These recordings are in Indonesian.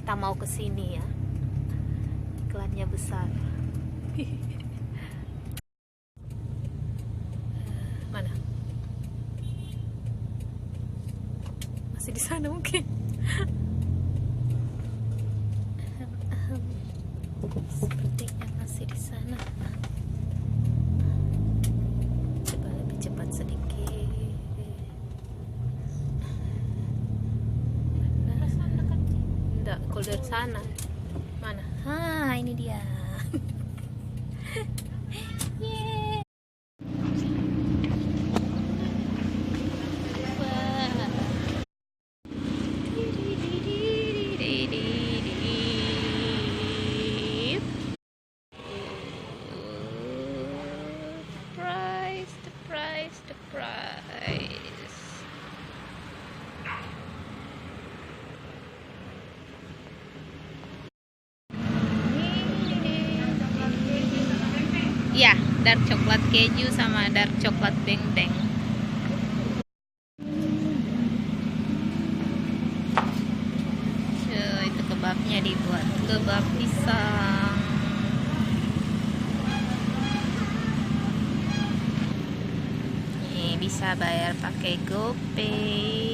kita mau ke sini ya. Iklannya besar. Mana? Masih di sana mungkin. Sepertinya masih di sana. Coba lebih cepat sedikit. Enggak, kalau dari sana. Mana? Ah, ini dia. Yeay. The price. Ya, dark coklat keju sama dark coklat beng-beng. Itu kebabnya dibuat kebab pisang. Nih, bisa bayar pakai GoPay.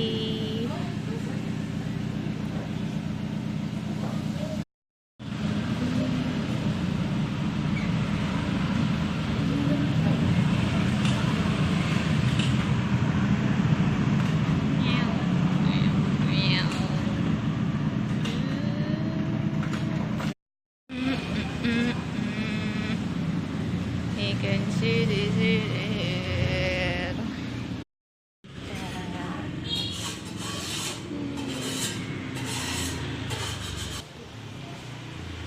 You can see this here.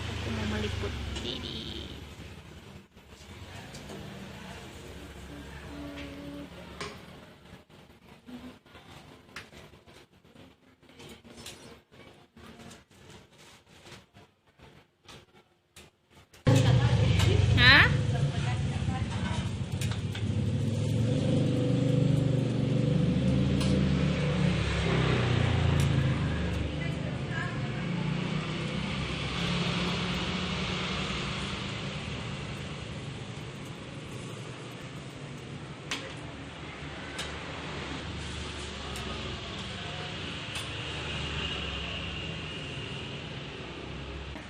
Aku mau meliput diri. Hah?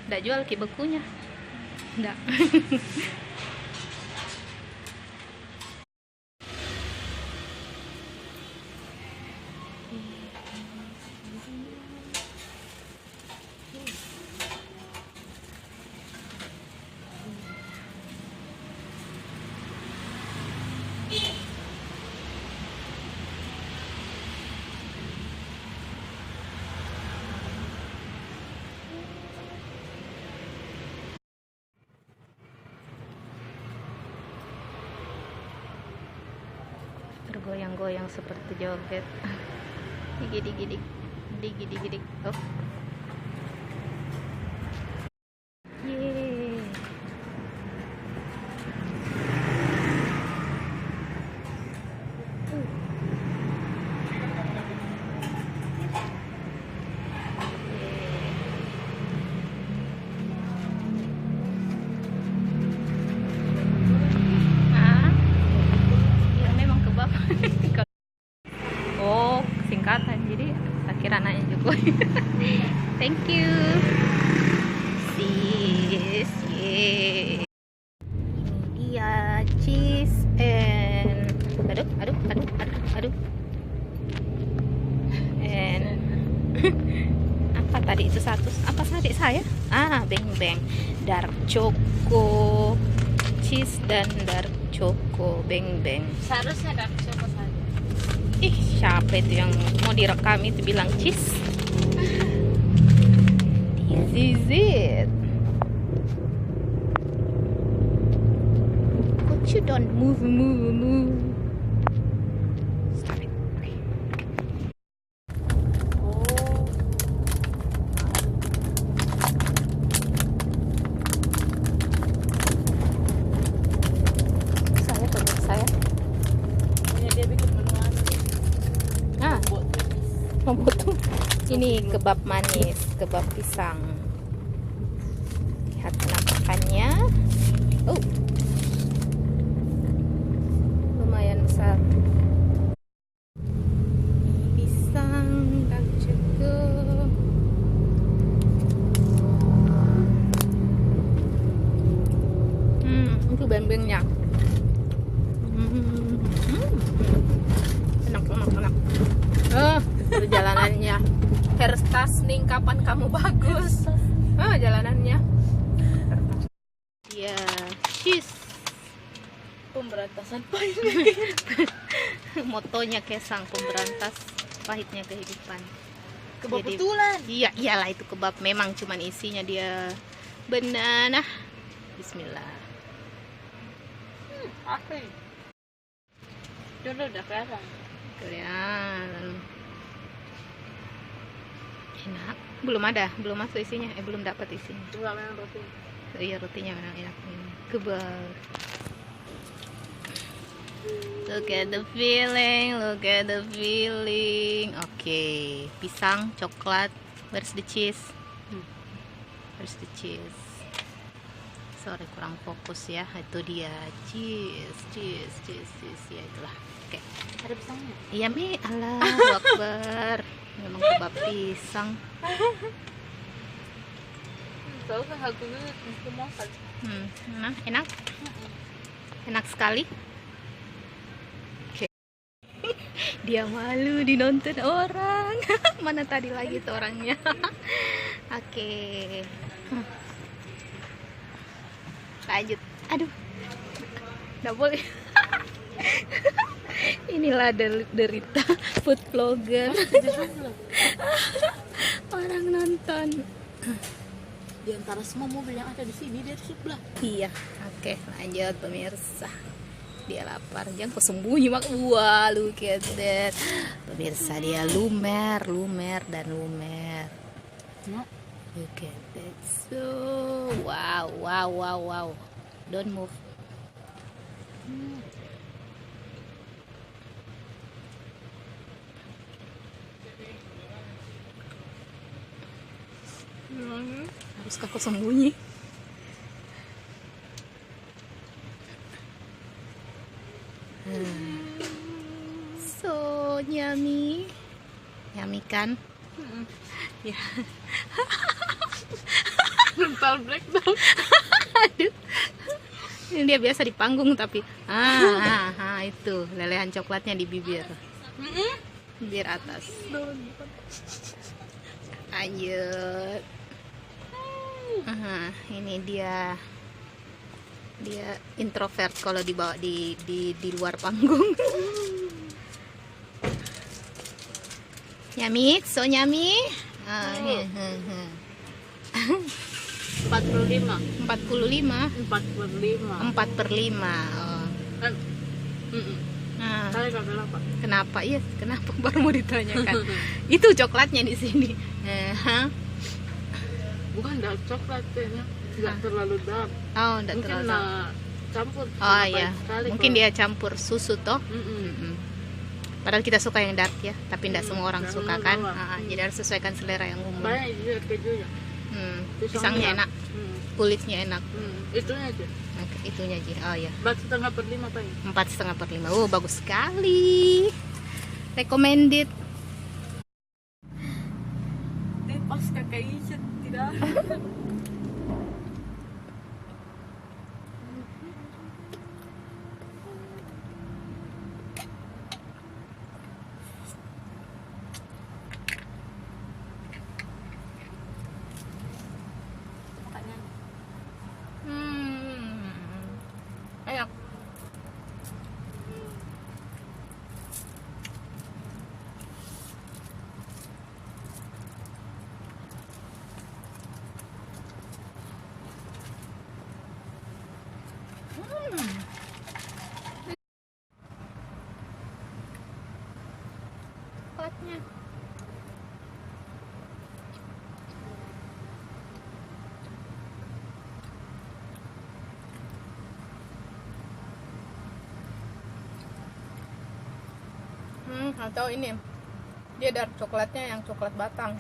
Nggak jual ki bekunya. Nggak. Bergoyang-goyang seperti joget. Digidik-gidik, digidik-gidik. Oh. Yeay. Oh, singkatan, jadi saya kira nanya juga. Thank you sis. Yeay. Ini dia cheese and aduh and apa tadi itu satu, apa tadi saya beng-beng dark choco cheese dan dark choco beng-beng. Seharusnya dark choco saja. Ih, siapa itu yang mau direkam itu bilang cheese? This is it. But you don't move. Stop it. Okay. Saya. Dia bikin menu Memotong. Ini kebab manis, kebab pisang. Lihat penampakannya. Oh, lumayan besar. Pisang dan juga itu bembengnya. Enak. Perjalanannya Herstas nih, kapan kamu bagus? Jalanannya. Ya, cheese. Pemberantasan pahit. Motonya Kesang, pemberantas pahitnya kehidupan. Kebetulan. Iya, iyalah itu kebab. Memang cuman isinya dia banana. Bismillah. Asli. Dulu udah kelihatan. Kalian enak. Belum masuk isinya. Belum dapat isinya. Enggak memang roti. Iya, rotinya memang enak. Kebab. Look at the feeling. Oke, pisang, coklat. Where's the cheese? Sorry, kurang fokus ya. Itu dia cheese. Ya itulah. Oke. Ada pisangnya? Iya Mi, Allahu Akbar. Memang kebab pisang. Tahu kan aku dulu mesti makan. Enak sekali. Oke. Dia malu dinonton orang. Mana tadi lagi tuh orangnya? Oke. Lanjut. Aduh. Nggak boleh. Inilah derita food vlogger. Orang nonton. Di antara semua mobil yang ada di sini dia di sebelah. Iya. Oke, lanjut pemirsa. Dia lapar, jangan kok sembunyi mak. Wah, look at that. Pemirsa, dia lumer. No. Look at that. So, wow. Don't move. Haruskah kau sembunyi? So yummy kan? Ya. Mental breakdown. Aduh. Ini dia biasa di panggung tapi itu lelehan coklatnya di bibir. Bibir atas. Lanjut. Ini dia introvert kalau dibawa di luar panggung. Nyami, so nyami. 45. 45. 4/5. Saya kagak apa. Kenapa? Iya, kenapa baru mau ditanyakan. Itu coklatnya di sini. Bukan dark coklat kayaknya. Enggak terlalu dark. Oh, enggak Mungkin terlalu. campur. Oh iya. Sekali Mungkin kalau- dia campur susu toh. Padahal kita suka yang dark ya, tapi tidak semua orang jangan suka kan. bawa. Jadi harus sesuaikan selera yang umum. Banyak juga kejunya. Pisangnya enak, kulitnya enak. Itunya aja. Oke, itunya aja. Oh ya. 4,5 Pak. 4,5/5. Oh, bagus sekali. Recommended. Pas kakak Icat tidak. Enak. Coklatnya. Atau ini Dia dark coklatnya yang coklat batang,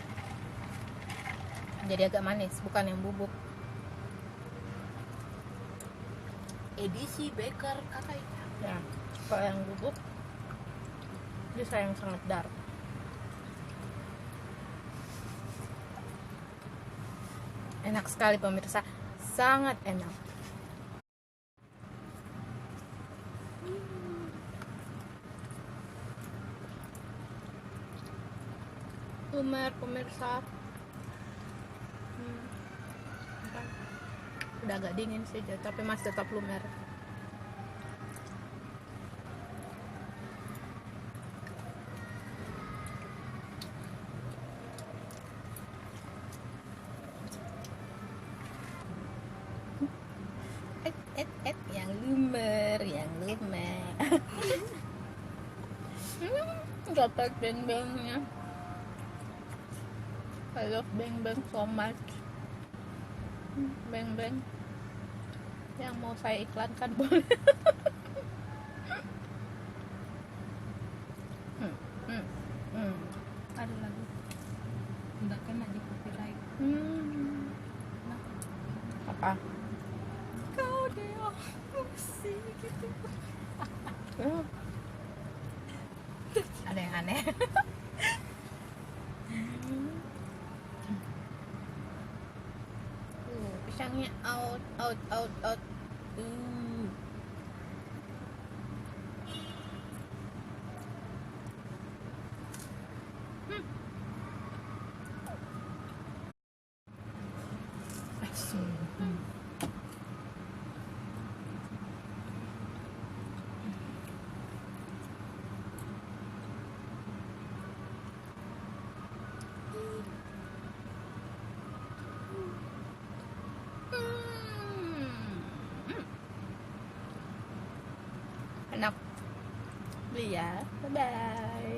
jadi agak manis, bukan yang bubuk. Edisi Baker kakak. Ya, kalau yang bubuk dia sayang sangat dark. Enak sekali pemirsa, sangat enak. Lumer pemirsa. Udah agak dingin sih, tapi masih tetap lumer. Yang lumer, yang lumer. Dapat beng-bengnya. I love beng-beng so much. Beng-beng yang mau saya iklankan boleh. Ada lagi. Enggak kena di copyright. Apa? Kau deh musik gitu. Ada yang aneh. Pisangnya out. Enak. Beli ya. Bye bye.